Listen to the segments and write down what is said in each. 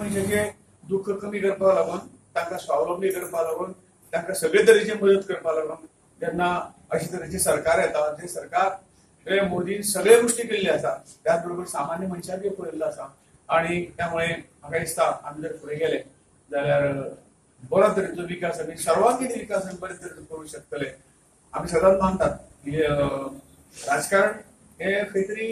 मनशाचे दुःख कमी करपा लागून तांकां स्वावलंबी करपा लागून तांकां सगळे तरेची मदत करपा लागून जेन्ना अशे तरेचे सरकार येता ते सरकार मोदीन सगळे गोष्टी केल्ल्यो आसा त्याच बरोबर सामान्य मनशाकय पळयल्लो आसा आणि त्यामुळे म्हाका दिसता आमी जर फुडें गेले जाल्यार बरो तरेचो विकास आमी सर्वांगीण विकास आमी बरे तरेचो करूंक शकतले. आमी सदांच मानतात की राजकारण हे खंय तरी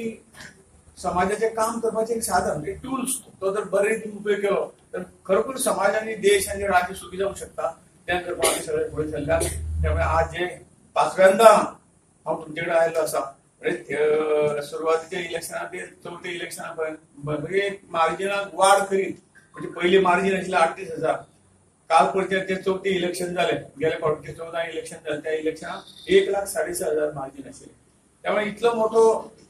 समाजाचे काम करपाचें एक साधन एक टूल्स तो जर बरे रितीन उपयोग केलो तर खरोखर समाज आनी देश आनी राज्य सुखी जावंक शकता. तें करपाक आमी सगळे फुडें सरल्यात. त्यामुळे आज जे 5व्यांदा हांव तुमचे कडेन आयिल्लो आसा सुरवातीच्या इलेक्शनां ते चवथ्या इलेक्शना पर्यंत मार्जिनाक वाड करीत म्हणजे पयली मार्जिन आशिल्लें 38,000 काल परचें ते चवथी इलेक्शन जालें गेल्या फावटीचें 14 इलेक्शन जालें त्या इलेक्शनाक 1,36,000 मार्जिन आशिल्लें. त्यामुळे इतलो मोठो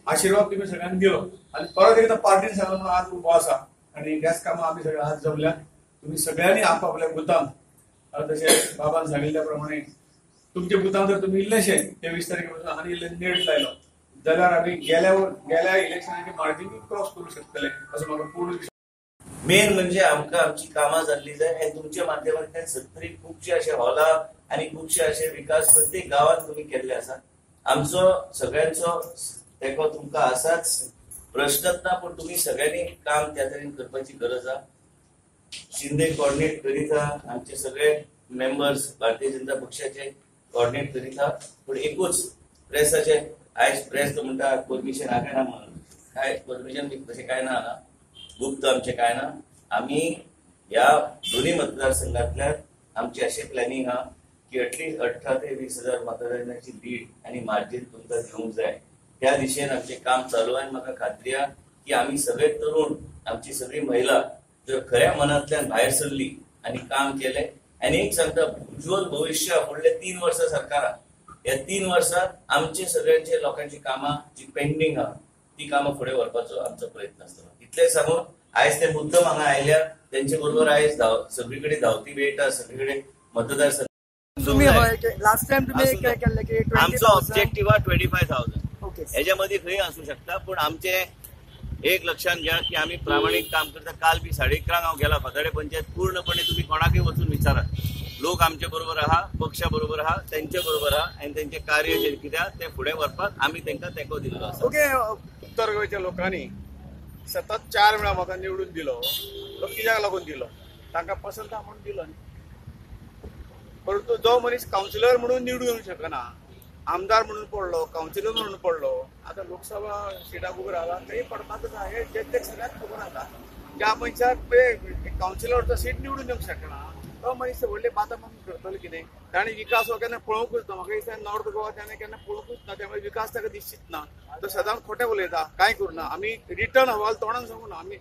आशिर्वाद तुम्ही सगळ्यांनी दिलो आणि परत एकदा पार्टीन सांगून आज उबो आसा आणि ह्याच कामां आमी सगळे आज जमल्या. तुम्ही सगळ्यांनी आपापल्या बुथांत तशें बाबान सांगिल्ल्या प्रमाणे तुमच्या बुथांत जर तुम्ही इल्लेशे 23 तारखेपासून आनी इल्ले नेट लायलो जाल्यार आमी गेल्या इलेक्शनाची मार्जिन क्रॉस करूंक शकतले असो म्हाका पूर्ण मेन म्हणजे आमकां आमची कामां जाल्ली जाय आनी तुमच्या माध्यमांतल्यान सत्तरी खुबशे अशे हॉलां आनी खुबशे अशे विकास प्रत्येक गांवांत तुमी केल्ले आसा. आमचो सगळ्यांचो तेको तुमकां आसाच प्रश्नच ना पण तुम्ही सगळ्यांनी काम त्या तरेन करपाची गरज आहा. शिंदे कोऑर्डिनेट करीत आहा आमचे सगळे मेंबर्स भारतीय जनता पक्षाचे कोऑर्डिनेट करीत आहा पण एकूच प्रेसाचे आयज प्रेस तो म्हणटा परमिशन आयना म्हणून काय परमिशन तशें काय ना गुप्त आमचे काय ना. आम्ही ह्या दोन्ही मतदारसंघातल्या आमचे असे प्लॅनिंग आहा की एटलीस्ट 18 ते 20,000 मतदारांची लीड आणि मार्जिन तुमकां घेवंक जाय त्या दिशेन आमचे काम चालू आहे. म्हाका खात्री आहा की आम्ही सगळे तरुण आमची सगळी महिला जर खऱ्या मनांतल्यान भायर सरली आणि काम केले आणि एक सांगता उज्ज्वल भविष्य फुडले 3 वर्सां सरकारान या 3 वर्सांत आमचे सगळ्यांचे लोकांची कामां जी पेंडिंग आहा ती कामां फुडें व्हरपाचो आमचो प्रयत्न आसतलो. इतले सांगून आयज ते मुद्दम हांगा आयल्या तेंचे बरोबर आयज सगळीकडे धांवती मेळटा सगळीकडे मतदार लास्ट टाइम तुम्ही काय केले की आमचो ऑब्जेक्टिव्ह 25,000 हेच्यामध्ये खंय असू शकता पण आमचे एक लक्षात घ्या की आम्ही प्रामाणिक काम करता. काल बी 11:30 हांव गेला फातर्डे पंचायत पूर्णपणे तुम्ही कोणाकय वचून विचारा लोक आमचे बरोबर आहा पक्षा बरोबर आहा त्यांच्या बरोबर आहा आणि त्यांचे कार्य जे कित्याक ते फुडें व्हरपाक आम्ही तांकां तेंको दिल्लो आसा. ओके उत्तर गोंयच्या लोकांनी सतत 4 वेळा म्हाका निवडून दिलो तो कित्याक लागून दिलो तांकां पसंत आहा म्हणून दिलो परंतु जो मनीस कावन्सिलर म्हणून निवडून येवंक शकना आमदार म्हणून पडलो कावन्सिलर म्हणून पडलो आता लोकसभा सिटाक उबो रावला थंय पडपाकच आहा हे जे सगळ्यात खबर आसा. ज्या मनशाक कावन्सिलरचो सीट निवडून येवंक शकना तो मनीस व्हडले बाता म्हणून करतलो कितें ताणें विकास हो केन्ना पळोवंकूच ना. म्हाका दिसता नॉर्थ गोवा ताणें केन्ना पळोवंकूच ना त्यामुळे विकास ताका दिसचीच ना. तो सदांच खोटें उलयता कांय करूना. आमी रिटर्न अहवाल तोंडान सांगूना आमी